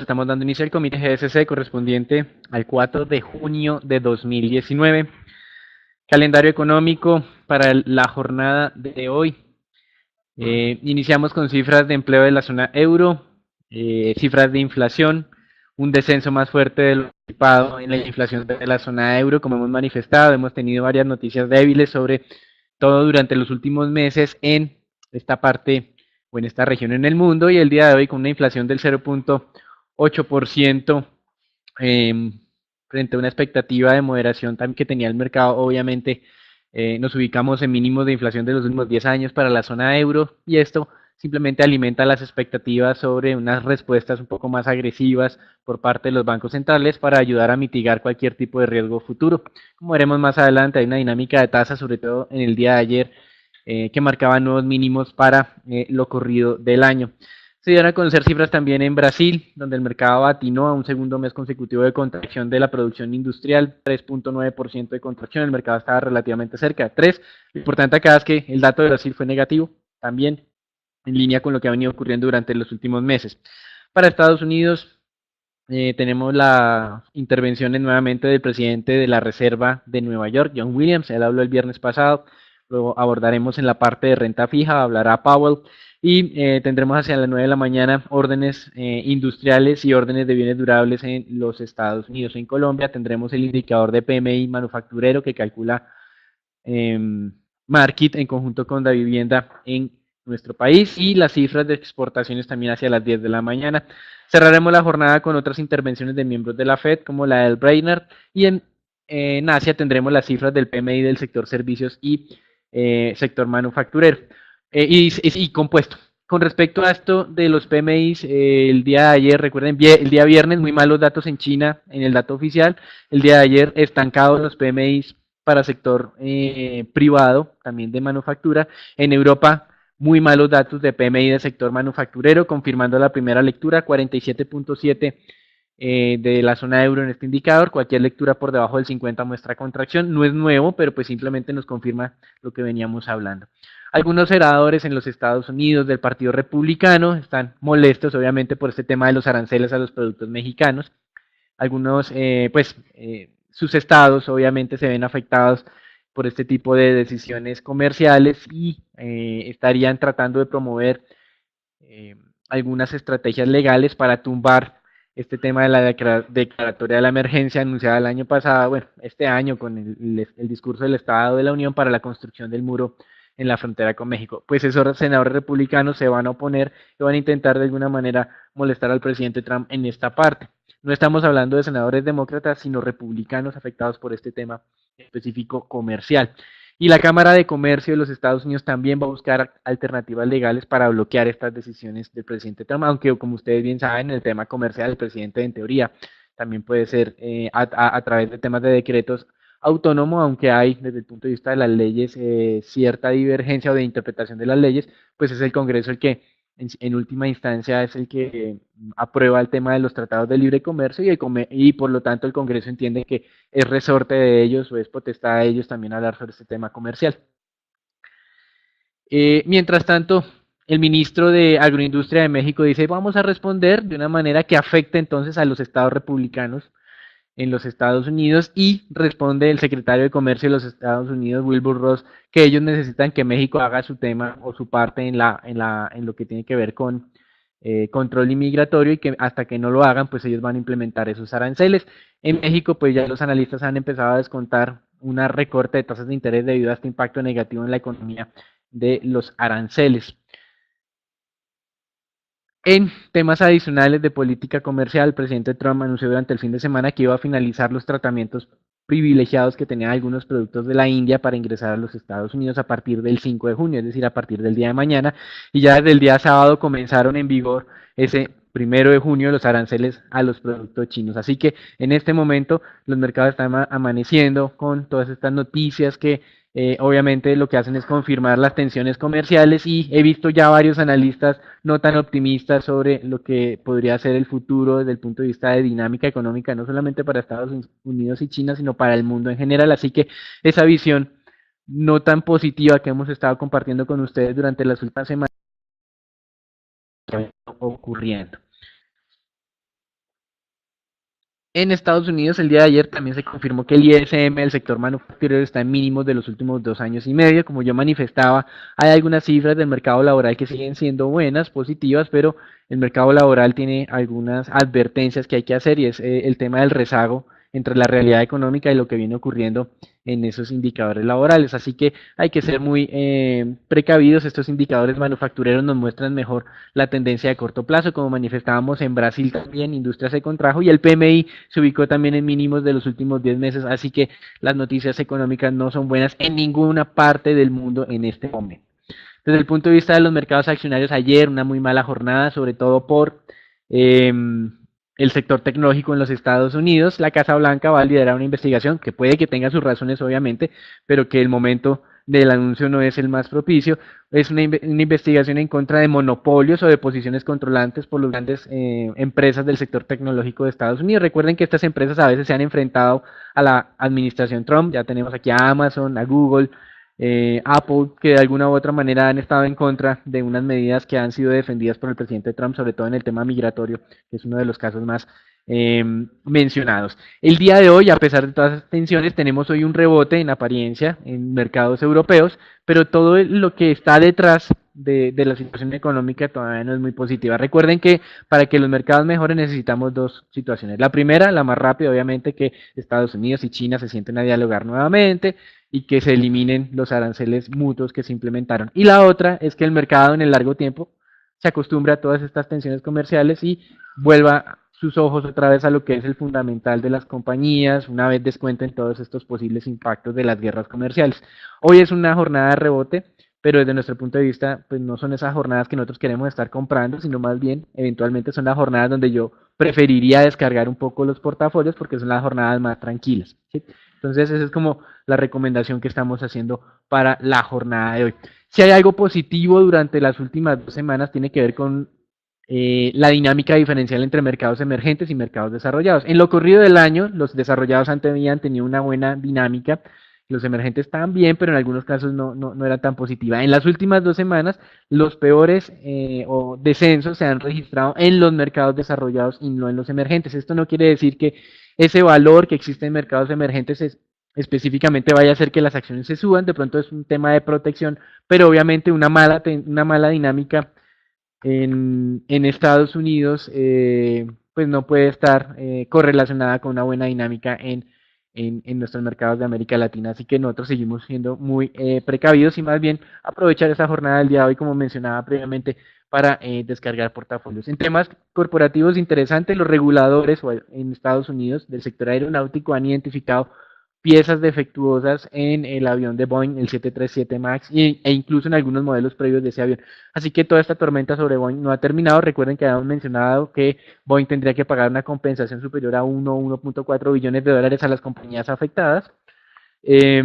Estamos dando inicio al comité GSC correspondiente al 4 de junio de 2019. Calendario económico para la jornada de hoy. Iniciamos con cifras de empleo de la zona euro, cifras de inflación, un descenso más fuerte de lo anticipado en la inflación de la zona euro, como hemos manifestado. Hemos tenido varias noticias débiles sobre todo durante los últimos meses en esta parte o en esta región en el mundo, y el día de hoy con una inflación del 0.8%, frente a una expectativa de moderación también que tenía el mercado. Obviamente nos ubicamos en mínimos de inflación de los últimos 10 años para la zona euro, y esto simplemente alimenta las expectativas sobre unas respuestas un poco más agresivas por parte de los bancos centrales para ayudar a mitigar cualquier tipo de riesgo futuro. Como veremos más adelante, hay una dinámica de tasas, sobre todo en el día de ayer, que marcaba nuevos mínimos para lo corrido del año. Se dieron a conocer cifras también en Brasil, donde el mercado atinó a un segundo mes consecutivo de contracción de la producción industrial, 3.9% de contracción. El mercado estaba relativamente cerca de 3. Lo importante acá es que el dato de Brasil fue negativo, también en línea con lo que ha venido ocurriendo durante los últimos meses. Para Estados Unidos, tenemos las intervenciones nuevamente del presidente de la Reserva de Nueva York, John Williams. Él habló el viernes pasado. Luego abordaremos en la parte de renta fija, hablará Powell, y tendremos hacia las 9 de la mañana órdenes industriales y órdenes de bienes durables en los Estados Unidos. En Colombia tendremos el indicador de PMI manufacturero que calcula Market en conjunto con la vivienda en nuestro país, y las cifras de exportaciones también hacia las 10 de la mañana. Cerraremos la jornada con otras intervenciones de miembros de la Fed, como la del Brainerd, y en Asia tendremos las cifras del PMI del sector servicios y sector manufacturero y compuesto. Con respecto a esto de los PMIs, el día de ayer, recuerden, el día viernes, muy malos datos en China en el dato oficial. El día de ayer, estancados los PMIs para sector privado, también de manufactura. En Europa, muy malos datos de PMI del sector manufacturero, confirmando la primera lectura, 47.7 de la zona euro en este indicador. Cualquier lectura por debajo del 50 muestra contracción. No es nuevo, pero pues simplemente nos confirma lo que veníamos hablando. Algunos senadores en los Estados Unidos del Partido Republicano están molestos, obviamente, por este tema de los aranceles a los productos mexicanos. Algunos, sus estados, obviamente, se ven afectados por este tipo de decisiones comerciales, y estarían tratando de promover algunas estrategias legales para tumbar este tema de la declaratoria de la emergencia anunciada el año pasado, bueno, este año, con el discurso del Estado de la Unión para la construcción del muro en la frontera con México. Pues esos senadores republicanos se van a oponer y van a intentar de alguna manera molestar al presidente Trump en esta parte. No estamos hablando de senadores demócratas, sino republicanos afectados por este tema específico comercial. Y la Cámara de Comercio de los Estados Unidos también va a buscar alternativas legales para bloquear estas decisiones del presidente Trump, aunque como ustedes bien saben, el tema comercial, el presidente en teoría también puede ser a través de temas de decretos autónomo, aunque hay desde el punto de vista de las leyes cierta divergencia o de interpretación de las leyes, pues es el Congreso el que en última instancia es el que aprueba el tema de los tratados de libre comercio, y por lo tanto el Congreso entiende que es resorte de ellos o es potestad de ellos también hablar sobre este tema comercial. Mientras tanto, el ministro de Agroindustria de México dice: vamos a responder de una manera que afecte entonces a los estados republicanos en los Estados Unidos, y responde el secretario de Comercio de los Estados Unidos, Wilbur Ross, que ellos necesitan que México haga su tema o su parte en lo que tiene que ver con control inmigratorio, y que hasta que no lo hagan, pues ellos van a implementar esos aranceles. En México, pues ya los analistas han empezado a descontar una recorte de tasas de interés debido a este impacto negativo en la economía de los aranceles. En temas adicionales de política comercial, el presidente Trump anunció durante el fin de semana que iba a finalizar los tratamientos privilegiados que tenían algunos productos de la India para ingresar a los Estados Unidos a partir del 5 de junio, es decir, a partir del día de mañana, y ya desde el día sábado comenzaron en vigor ese 1 de junio los aranceles a los productos chinos. Así que en este momento los mercados están amaneciendo con todas estas noticias que obviamente lo que hacen es confirmar las tensiones comerciales, y he visto ya varios analistas no tan optimistas sobre lo que podría ser el futuro desde el punto de vista de dinámica económica, no solamente para Estados Unidos y China, sino para el mundo en general. Así que esa visión no tan positiva que hemos estado compartiendo con ustedes durante las últimas semanas está ocurriendo. En Estados Unidos, el día de ayer también se confirmó que el ISM del sector manufacturero está en mínimos de los últimos 2 años y medio. Como yo manifestaba, hay algunas cifras del mercado laboral que siguen siendo buenas, positivas, pero el mercado laboral tiene algunas advertencias que hay que hacer y es el tema del rezago entre la realidad económica y lo que viene ocurriendo en esos indicadores laborales. Así que hay que ser muy precavidos. Estos indicadores manufactureros nos muestran mejor la tendencia de corto plazo. Como manifestábamos en Brasil también, industria se contrajo y el PMI se ubicó también en mínimos de los últimos 10 meses. Así que las noticias económicas no son buenas en ninguna parte del mundo en este momento. Desde el punto de vista de los mercados accionarios, ayer una muy mala jornada, sobre todo por el sector tecnológico en los Estados Unidos. La Casa Blanca va a liderar una investigación que puede que tenga sus razones, obviamente, pero que el momento del anuncio no es el más propicio. Es una investigación en contra de monopolios o de posiciones controlantes por las grandes empresas del sector tecnológico de Estados Unidos. Recuerden que estas empresas a veces se han enfrentado a la administración Trump. Ya tenemos aquí a Amazon, a Google, Apple, que de alguna u otra manera han estado en contra de unas medidas que han sido defendidas por el presidente Trump, sobre todo en el tema migratorio, que es uno de los casos más mencionados. El día de hoy, a pesar de todas las tensiones, tenemos hoy un rebote en apariencia en mercados europeos, pero todo lo que está detrás de la situación económica todavía no es muy positiva. Recuerden que para que los mercados mejoren necesitamos dos situaciones. La primera, la más rápida, obviamente, que Estados Unidos y China se sienten a dialogar nuevamente y que se eliminen los aranceles mutuos que se implementaron. Y la otra es que el mercado en el largo tiempo se acostumbre a todas estas tensiones comerciales y vuelva sus ojos otra vez a lo que es el fundamental de las compañías, una vez descuenten todos estos posibles impactos de las guerras comerciales. Hoy es una jornada de rebote, pero desde nuestro punto de vista, pues no son esas jornadas que nosotros queremos estar comprando, sino más bien, eventualmente son las jornadas donde yo preferiría descargar un poco los portafolios porque son las jornadas más tranquilas, ¿sí? Entonces, esa es como la recomendación que estamos haciendo para la jornada de hoy. Si hay algo positivo durante las últimas 2 semanas, tiene que ver con la dinámica diferencial entre mercados emergentes y mercados desarrollados. En lo corrido del año, los desarrollados habían tenido una buena dinámica, los emergentes también, pero en algunos casos no era tan positiva. En las últimas 2 semanas, los peores o descensos se han registrado en los mercados desarrollados y no en los emergentes. Esto no quiere decir que ese valor que existe en mercados emergentes específicamente vaya a hacer que las acciones se suban, de pronto es un tema de protección, pero obviamente una mala dinámica en Estados Unidos pues no puede estar correlacionada con una buena dinámica en nuestros mercados de América Latina, así que nosotros seguimos siendo muy precavidos y más bien aprovechar esa jornada del día de hoy, como mencionaba previamente, para descargar portafolios. En temas corporativos interesantes, los reguladores en Estados Unidos del sector aeronáutico han identificado piezas defectuosas en el avión de Boeing, el 737 MAX, e incluso en algunos modelos previos de ese avión. Así que toda esta tormenta sobre Boeing no ha terminado. Recuerden que habíamos mencionado que Boeing tendría que pagar una compensación superior a 1.4 billones de dólares a las compañías afectadas. Eh,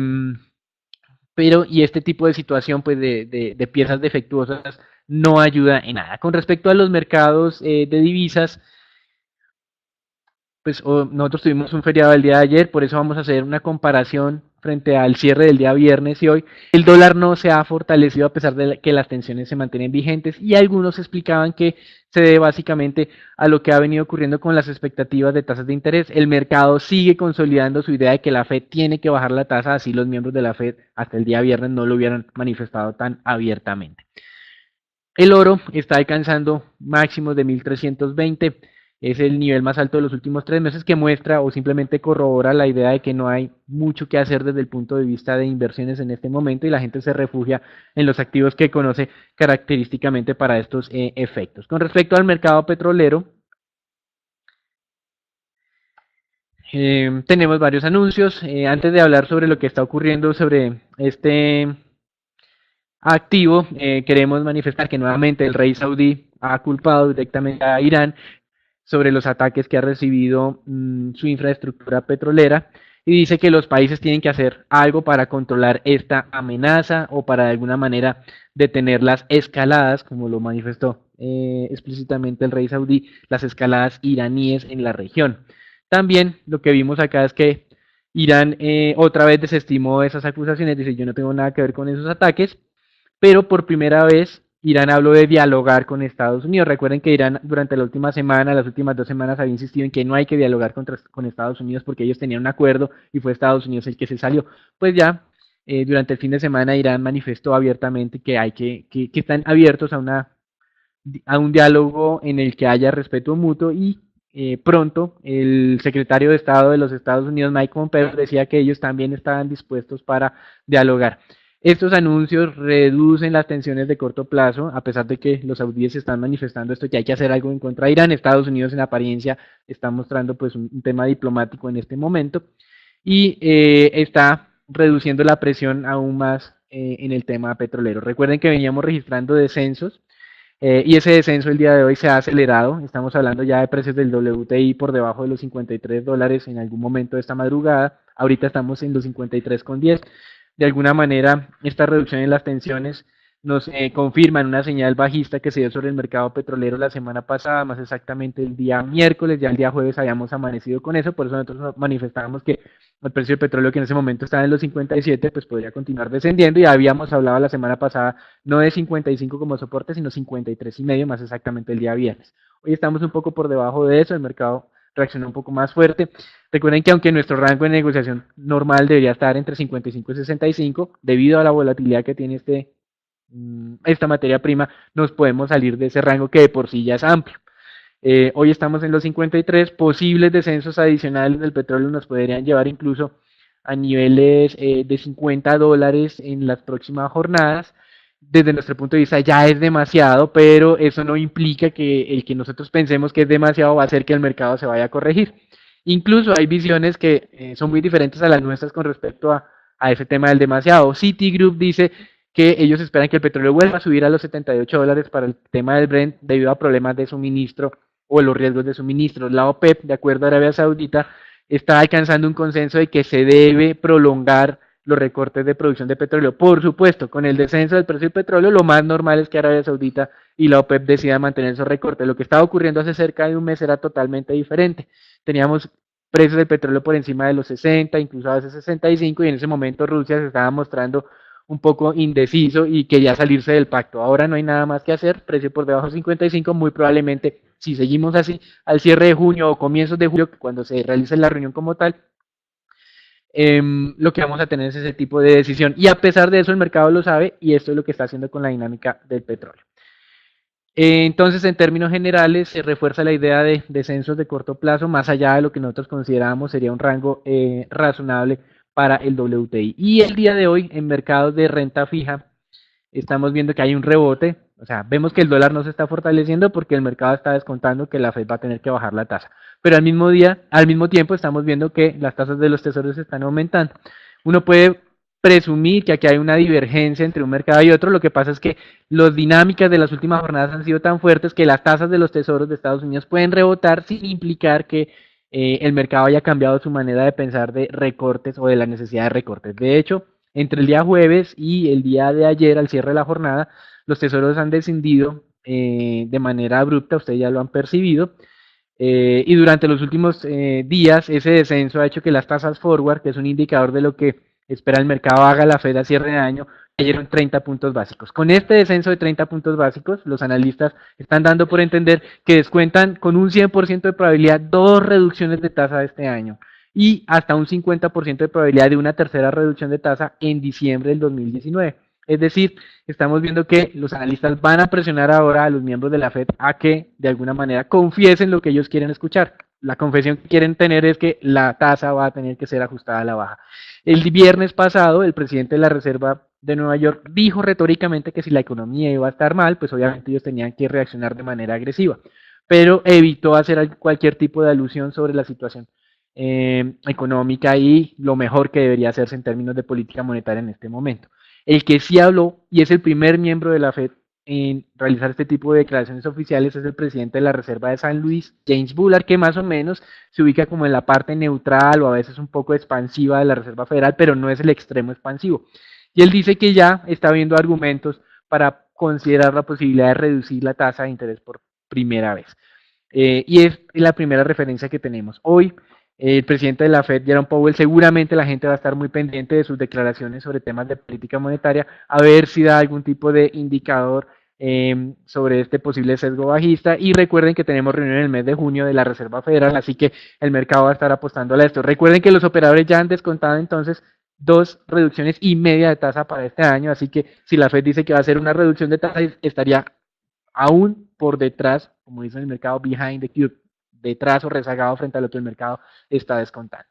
y este tipo de situación pues de piezas defectuosas no ayuda en nada. Con respecto a los mercados de divisas, pues nosotros tuvimos un feriado el día de ayer, por eso vamos a hacer una comparación frente al cierre del día viernes y hoy. El dólar no se ha fortalecido a pesar de que las tensiones se mantienen vigentes y algunos explicaban que se debe básicamente a lo que ha venido ocurriendo con las expectativas de tasas de interés. El mercado sigue consolidando su idea de que la Fed tiene que bajar la tasa, así los miembros de la Fed hasta el día viernes no lo hubieran manifestado tan abiertamente. El oro está alcanzando máximos de 1320, es el nivel más alto de los últimos 3 meses que muestra o simplemente corrobora la idea de que no hay mucho que hacer desde el punto de vista de inversiones en este momento y la gente se refugia en los activos que conoce característicamente para estos efectos. Con respecto al mercado petrolero, tenemos varios anuncios. Antes de hablar sobre lo que está ocurriendo sobre este activo, queremos manifestar que nuevamente el rey saudí ha culpado directamente a Irán sobre los ataques que ha recibido su infraestructura petrolera y dice que los países tienen que hacer algo para controlar esta amenaza o para de alguna manera detener las escaladas, como lo manifestó explícitamente el rey saudí, las escaladas iraníes en la región. También lo que vimos acá es que Irán otra vez desestimó esas acusaciones, dice yo no tengo nada que ver con esos ataques, pero por primera vez Irán habló de dialogar con Estados Unidos. Recuerden que Irán durante la última semana, las últimas 2 semanas, había insistido en que no hay que dialogar con Estados Unidos porque ellos tenían un acuerdo y fue Estados Unidos el que se salió. Pues ya durante el fin de semana Irán manifestó abiertamente que que están abiertos a un diálogo en el que haya respeto mutuo y pronto el secretario de Estado de los Estados Unidos, Mike Pompeo, decía que ellos también estaban dispuestos para dialogar. Estos anuncios reducen las tensiones de corto plazo, a pesar de que los saudíes están manifestando esto, que hay que hacer algo en contra de Irán. Estados Unidos en apariencia está mostrando pues un tema diplomático en este momento y está reduciendo la presión aún más en el tema petrolero. Recuerden que veníamos registrando descensos y ese descenso el día de hoy se ha acelerado. Estamos hablando ya de precios del WTI por debajo de los $53 en algún momento de esta madrugada. Ahorita estamos en los 53,10. De alguna manera, esta reducción en las tensiones nos confirman una señal bajista que se dio sobre el mercado petrolero la semana pasada, más exactamente el día miércoles. Ya el día jueves habíamos amanecido con eso, por eso nosotros manifestábamos que el precio del petróleo, que en ese momento estaba en los 57, pues podría continuar descendiendo. Y habíamos hablado la semana pasada no de 55 como soporte, sino 53,5, más exactamente el día viernes. Hoy estamos un poco por debajo de eso, el mercado reaccionó un poco más fuerte. Recuerden que aunque nuestro rango de negociación normal debería estar entre 55 y 65, debido a la volatilidad que tiene esta materia prima, nos podemos salir de ese rango que de por sí ya es amplio. Hoy estamos en los 53, posibles descensos adicionales del petróleo nos podrían llevar incluso a niveles de $50 en las próximas jornadas. Desde nuestro punto de vista ya es demasiado, pero eso no implica que el que nosotros pensemos que es demasiado va a hacer que el mercado se vaya a corregir. Incluso hay visiones que son muy diferentes a las nuestras con respecto a ese tema del demasiado. Citigroup dice que ellos esperan que el petróleo vuelva a subir a los $78 para el tema del Brent debido a problemas de suministro o los riesgos de suministro. La OPEP, de acuerdo a Arabia Saudita, está alcanzando un consenso de que se debe prolongar los recortes de producción de petróleo. Por supuesto, con el descenso del precio del petróleo, lo más normal es que Arabia Saudita y la OPEP decidan mantener esos recortes. Lo que estaba ocurriendo hace cerca de un mes era totalmente diferente. Teníamos precios del petróleo por encima de los 60, incluso a veces 65, y en ese momento Rusia se estaba mostrando un poco indeciso y quería salirse del pacto. Ahora no hay nada más que hacer, precio por debajo de 55, muy probablemente si seguimos así al cierre de junio o comienzos de julio, cuando se realice la reunión como tal, lo que vamos a tener es ese tipo de decisión. Y a pesar de eso el mercado lo sabe y esto es lo que está haciendo con la dinámica del petróleo. Entonces, en términos generales, se refuerza la idea de descensos de corto plazo, más allá de lo que nosotros considerábamos sería un rango razonable para el WTI. Y el día de hoy, en mercados de renta fija, estamos viendo que hay un rebote, o sea, vemos que el dólar no se está fortaleciendo porque el mercado está descontando que la Fed va a tener que bajar la tasa. Pero al mismo tiempo estamos viendo que las tasas de los tesoros están aumentando. Uno puede presumir que aquí hay una divergencia entre un mercado y otro, lo que pasa es que las dinámicas de las últimas jornadas han sido tan fuertes que las tasas de los tesoros de Estados Unidos pueden rebotar sin implicar que el mercado haya cambiado su manera de pensar de recortes o de la necesidad de recortes. De hecho, entre el día jueves y el día de ayer, al cierre de la jornada, los tesoros han descendido de manera abrupta, ustedes ya lo han percibido, y durante los últimos días ese descenso ha hecho que las tasas forward, que es un indicador de lo que espera el mercado, haga la Fed a cierre de año, cayeron 30 puntos básicos. Con este descenso de 30 puntos básicos, los analistas están dando por entender que descuentan con un 100% de probabilidad dos reducciones de tasa este año y hasta un 50% de probabilidad de una tercera reducción de tasa en diciembre del 2019. Es decir, estamos viendo que los analistas van a presionar ahora a los miembros de la Fed a que de alguna manera confiesen lo que ellos quieren escuchar. La confesión que quieren tener es que la tasa va a tener que ser ajustada a la baja. El viernes pasado, el presidente de la Reserva de Nueva York dijo retóricamente que si la economía iba a estar mal, pues obviamente ellos tenían que reaccionar de manera agresiva, pero evitó hacer cualquier tipo de alusión sobre la situación económica y lo mejor que debería hacerse en términos de política monetaria en este momento. El que sí habló y es el primer miembro de la Fed en realizar este tipo de declaraciones oficiales es el presidente de la Reserva de San Luis, James Bullard, que más o menos se ubica como en la parte neutral o a veces un poco expansiva de la Reserva Federal, pero no es el extremo expansivo. Y él dice que ya está viendo argumentos para considerar la posibilidad de reducir la tasa de interés por primera vez. Y es la primera referencia que tenemos. Hoy, el presidente de la Fed, Jerome Powell, seguramente la gente va a estar muy pendiente de sus declaraciones sobre temas de política monetaria, a ver si da algún tipo de indicador sobre este posible sesgo bajista. Y recuerden que tenemos reunión en el mes de junio de la Reserva Federal, así que el mercado va a estar apostando a esto. Recuerden que los operadores ya han descontado entonces 2,5 reducciones de tasa para este año, así que si la Fed dice que va a hacer una reducción de tasa, estaría aún por detrás, como dice el mercado, behind the curve, detrás o rezagado frente a lo que el mercado está descontando.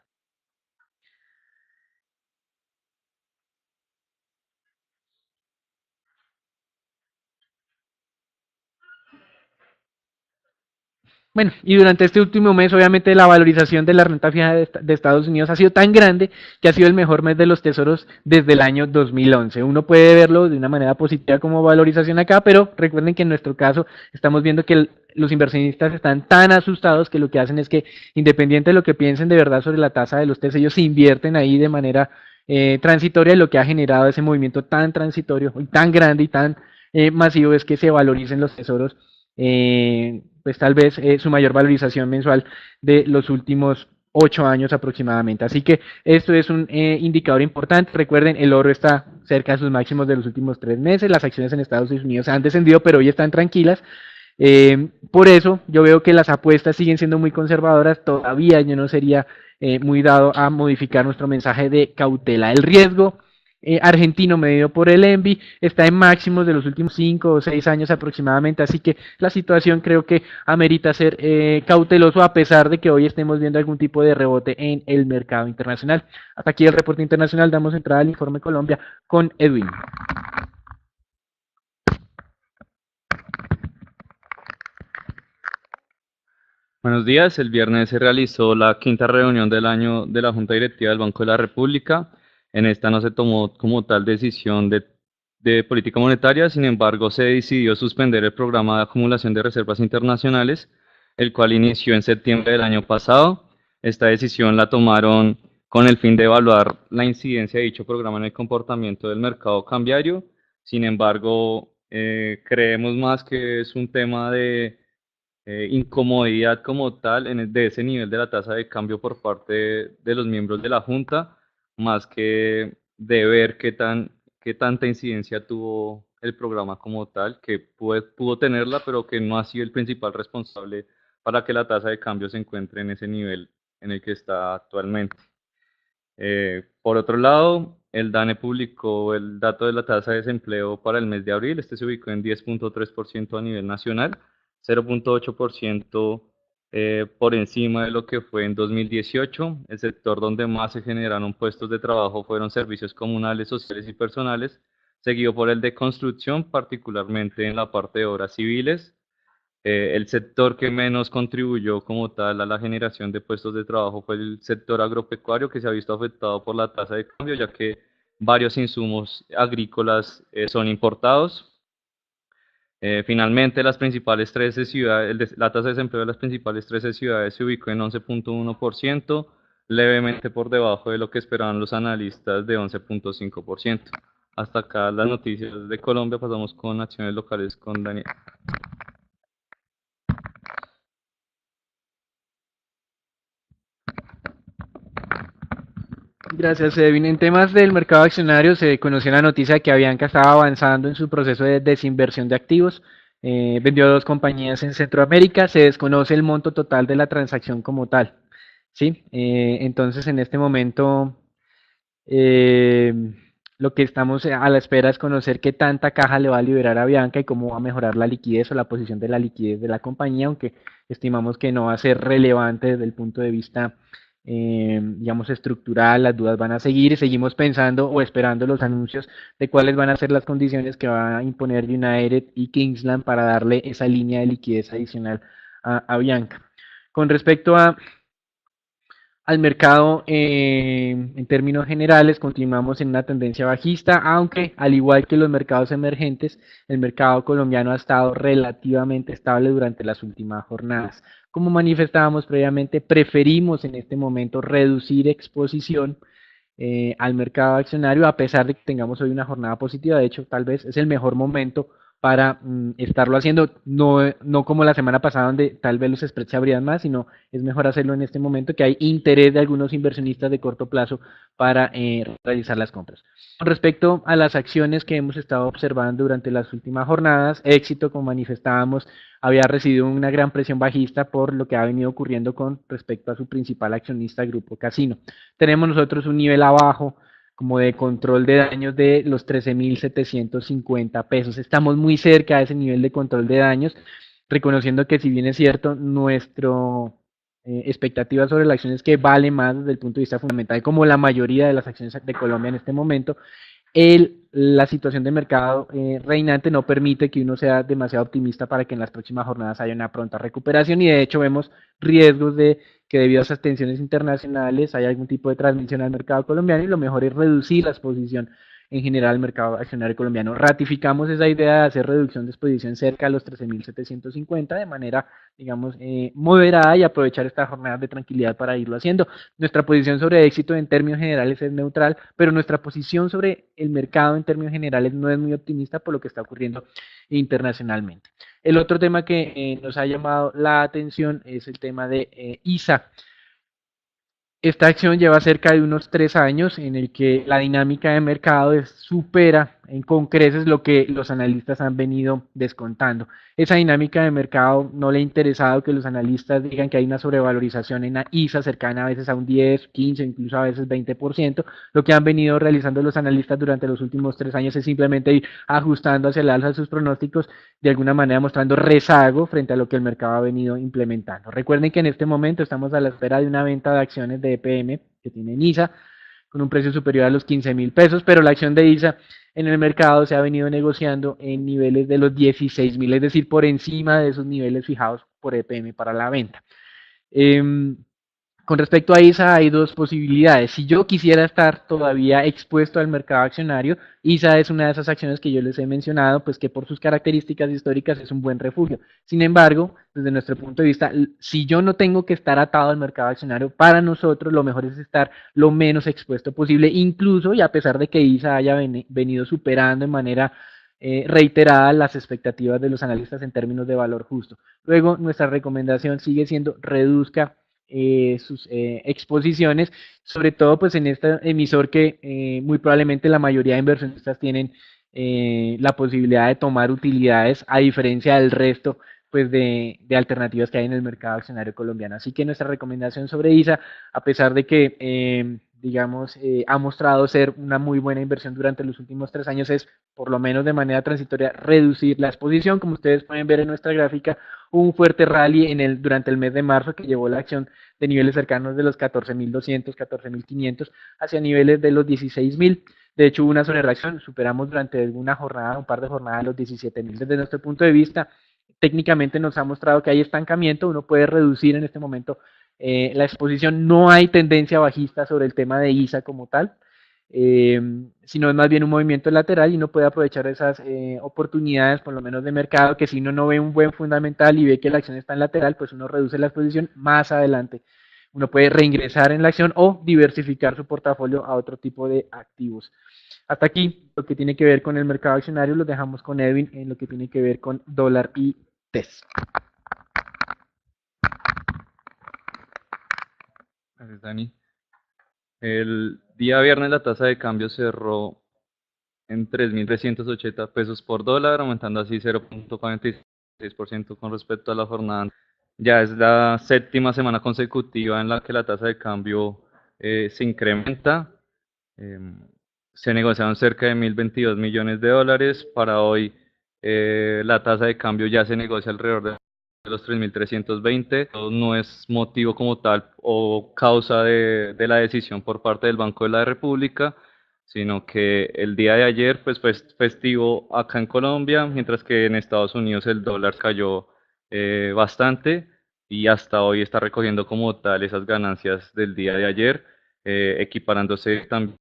Bueno, y durante este último mes, obviamente, la valorización de la renta fija de Estados Unidos ha sido tan grande que ha sido el mejor mes de los tesoros desde el año 2011. Uno puede verlo de una manera positiva como valorización acá, pero recuerden que en nuestro caso estamos viendo que los inversionistas están tan asustados que lo que hacen es que, independiente de lo que piensen de verdad sobre la tasa de los TES, ellos se invierten ahí de manera transitoria, y lo que ha generado ese movimiento tan transitorio y tan grande y tan masivo es que se valoricen los tesoros, pues tal vez su mayor valorización mensual de los últimos 8 años aproximadamente. Así que esto es un indicador importante. Recuerden, el oro está cerca de sus máximos de los últimos 3 meses. Las acciones en Estados Unidos han descendido, pero hoy están tranquilas. Por eso yo veo que las apuestas siguen siendo muy conservadoras. Todavía yo no sería muy dado a modificar nuestro mensaje de cautela. El riesgo argentino medido por el ENVI está en máximos de los últimos 5 o 6 años aproximadamente, así que la situación creo que amerita ser cauteloso, a pesar de que hoy estemos viendo algún tipo de rebote en el mercado internacional. Hasta aquí el reporte internacional. Damos entrada al informe Colombia con Edwin. Buenos días. El viernes se realizó la quinta reunión del año de la Junta Directiva del Banco de la República. En esta no se tomó como tal decisión de política monetaria, sin embargo, se decidió suspender el programa de acumulación de reservas internacionales, el cual inició en septiembre del año pasado. Esta decisión la tomaron con el fin de evaluar la incidencia de dicho programa en el comportamiento del mercado cambiario. Sin embargo, creemos más que es un tema de incomodidad como tal de ese nivel de la tasa de cambio por parte de los miembros de la Junta, más que de ver qué tanta incidencia tuvo el programa como tal, que pudo tenerla, pero que no ha sido el principal responsable para que la tasa de cambio se encuentre en ese nivel en el que está actualmente. Por otro lado, el DANE publicó el dato de la tasa de desempleo para el mes de abril. Este se ubicó en 10,3% a nivel nacional, 0,8% por encima de lo que fue en 2018. El sector donde más se generaron puestos de trabajo fueron servicios comunales, sociales y personales, seguido por el de construcción, particularmente en la parte de obras civiles. El sector que menos contribuyó como tal a la generación de puestos de trabajo fue el sector agropecuario, que se ha visto afectado por la tasa de cambio, ya que varios insumos agrícolas son importados. Finalmente, las principales 13 ciudades, la tasa de desempleo de las principales 13 ciudades se ubicó en 11,1%, levemente por debajo de lo que esperaban los analistas de 11,5%. Hasta acá las noticias de Colombia. Pasamos con acciones locales con Daniel. Gracias, Edwin. En temas del mercado accionario se conoció la noticia de que Avianca estaba avanzando en su proceso de desinversión de activos. Vendió 2 compañías en Centroamérica. Se desconoce el monto total de la transacción como tal. ¿Sí? Entonces, en este momento, eh, lo que estamos a la espera es conocer qué tanta caja le va a liberar a Avianca y cómo va a mejorar la liquidez o la posición de la liquidez de la compañía, aunque estimamos que no va a ser relevante desde el punto de vista, digamos, estructural. Las dudas van a seguir y seguimos pensando o esperando los anuncios de cuáles van a ser las condiciones que va a imponer United y Kingsland para darle esa línea de liquidez adicional a Avianca. Con respecto al mercado, en términos generales, continuamos en una tendencia bajista, aunque al igual que los mercados emergentes, el mercado colombiano ha estado relativamente estable durante las últimas jornadas. Como manifestábamos previamente, preferimos en este momento reducir exposición al mercado accionario, a pesar de que tengamos hoy una jornada positiva. De hecho, tal vez es el mejor momento para estarlo haciendo, no como la semana pasada donde tal vez los spreads se abrían más, sino es mejor hacerlo en este momento que hay interés de algunos inversionistas de corto plazo para realizar las compras. Con respecto a las acciones que hemos estado observando durante las últimas jornadas, Éxito, como manifestábamos, había recibido una gran presión bajista por lo que ha venido ocurriendo con respecto a su principal accionista, Grupo Casino. Tenemos nosotros un nivel abajo como de control de daños de los 13.750 pesos. Estamos muy cerca de ese nivel de control de daños, reconociendo que si bien es cierto, nuestro expectativa sobre la acción es que vale más desde el punto de vista fundamental, como la mayoría de las acciones de Colombia en este momento, la situación de mercado reinante no permite que uno sea demasiado optimista para que en las próximas jornadas haya una pronta recuperación y de hecho vemos riesgos de que debido a esas tensiones internacionales haya algún tipo de transmisión al mercado colombiano y lo mejor es reducir la exposición en general al mercado accionario colombiano. Ratificamos esa idea de hacer reducción de exposición cerca de los 13.750 de manera, digamos, moderada y aprovechar estas jornadas de tranquilidad para irlo haciendo. Nuestra posición sobre Éxito en términos generales es neutral, pero nuestra posición sobre el mercado en términos generales no es muy optimista por lo que está ocurriendo internacionalmente. El otro tema que nos ha llamado la atención es el tema de ISA. Esta acción lleva cerca de unos 3 años en el que la dinámica de mercado supera con creces lo que los analistas han venido descontando. Esa dinámica de mercado no le ha interesado que los analistas digan que hay una sobrevalorización en la ISA cercana a veces a un 10, 15, incluso a veces 20%. Lo que han venido realizando los analistas durante los últimos 3 años es simplemente ir ajustando hacia el alza sus pronósticos, de alguna manera mostrando rezago frente a lo que el mercado ha venido implementando. Recuerden que en este momento estamos a la espera de una venta de acciones de EPM que tiene ISA con un precio superior a los 15.000 pesos, pero la acción de ISA en el mercado se ha venido negociando en niveles de los 16.000, es decir, por encima de esos niveles fijados por EPM para la venta. Con respecto a ISA hay dos posibilidades. Si yo quisiera estar todavía expuesto al mercado accionario, ISA es una de esas acciones que yo les he mencionado, pues que por sus características históricas es un buen refugio. Sin embargo, desde nuestro punto de vista, si yo no tengo que estar atado al mercado accionario, para nosotros lo mejor es estar lo menos expuesto posible, incluso y a pesar de que ISA haya venido superando de manera reiterada las expectativas de los analistas en términos de valor justo. Luego, nuestra recomendación sigue siendo reduzca sus exposiciones, sobre todo pues en este emisor que muy probablemente la mayoría de inversionistas tienen la posibilidad de tomar utilidades a diferencia del resto pues de alternativas que hay en el mercado accionario colombiano. Así que nuestra recomendación sobre ISA, a pesar de que digamos, ha mostrado ser una muy buena inversión durante los últimos 3 años, es por lo menos de manera transitoria reducir la exposición. Como ustedes pueden ver en nuestra gráfica, un fuerte rally durante el mes de marzo que llevó la acción de niveles cercanos de los 14.200, 14.500 hacia niveles de los 16.000. De hecho, hubo una sobrereacción, superamos durante una jornada, un par de jornadas los 17.000. Desde nuestro punto de vista, técnicamente nos ha mostrado que hay estancamiento, uno puede reducir en este momento la exposición, no hay tendencia bajista sobre el tema de ISA como tal, sino es más bien un movimiento lateral y uno puede aprovechar esas oportunidades, por lo menos de mercado, que si uno no ve un buen fundamental y ve que la acción está en lateral, pues uno reduce la exposición más adelante. Uno puede reingresar en la acción o diversificar su portafolio a otro tipo de activos. Hasta aquí lo que tiene que ver con el mercado accionario, lo dejamos con Edwin en lo que tiene que ver con dólar y TES. Gracias, Dani. El día viernes la tasa de cambio cerró en 3.380 pesos por dólar, aumentando así 0.46% con respecto a la jornada. Ya es la séptima semana consecutiva en la que la tasa de cambio se incrementa. Se negociaron cerca de 1.022 millones de dólares. Para hoy la tasa de cambio ya se negocia alrededor de los 3.320. No es motivo como tal o causa de la decisión por parte del Banco de la República, sino que el día de ayer pues fue festivo acá en Colombia, mientras que en Estados Unidos el dólar cayó bastante y hasta hoy está recogiendo como tal esas ganancias del día de ayer, equiparándose también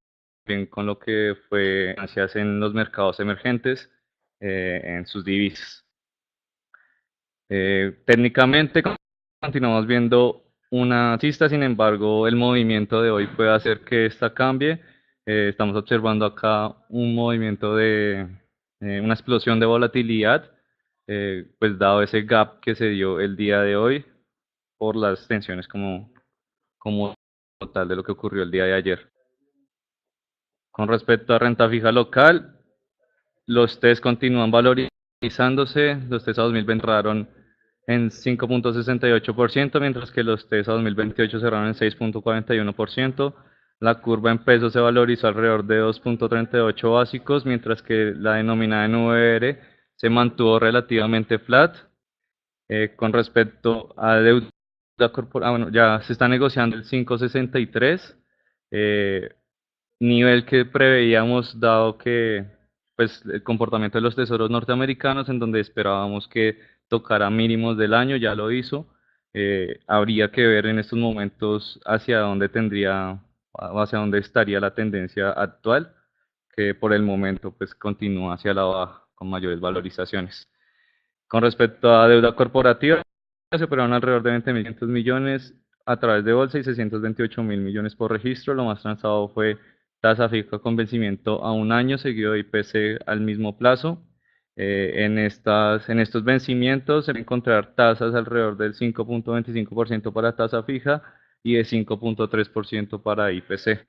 con lo que fue ganancias en los mercados emergentes en sus divisas. Técnicamente continuamos viendo una alcista, sin embargo el movimiento de hoy puede hacer que esta cambie. Estamos observando acá un movimiento de una explosión de volatilidad, pues dado ese gap que se dio el día de hoy por las tensiones como tal de lo que ocurrió el día de ayer. Con respecto a renta fija local, los TES continúan valorizándose, los TES a 2020 cerraron en 5.68%, mientras que los TES a 2028 cerraron en 6.41%. La curva en pesos se valorizó alrededor de 2.38 básicos, mientras que la denominada en VR se mantuvo relativamente flat. Con respecto a deuda corporativa, bueno, ya se está negociando el 5.63, nivel que preveíamos dado que pues el comportamiento de los tesoros norteamericanos, en donde esperábamos que tocara mínimos del año, ya lo hizo. Habría que ver en estos momentos hacia dónde estaría la tendencia actual, que por el momento pues continúa hacia la baja con mayores valorizaciones. Con respecto a deuda corporativa, se operaron alrededor de 20.500 millones a través de bolsa y 628.000 millones por registro. Lo más transado fue tasa fija con vencimiento a un año, seguido de IPC al mismo plazo. En estos vencimientos se van a encontrar tasas alrededor del 5.25% para tasa fija y de 5.3% para IPC.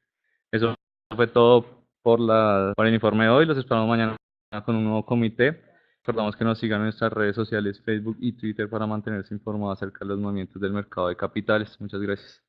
Eso fue todo por el informe de hoy. Los esperamos mañana con un nuevo comité. Recordamos que nos sigan en nuestras redes sociales, Facebook y Twitter, para mantenerse informados acerca de los movimientos del mercado de capitales. Muchas gracias.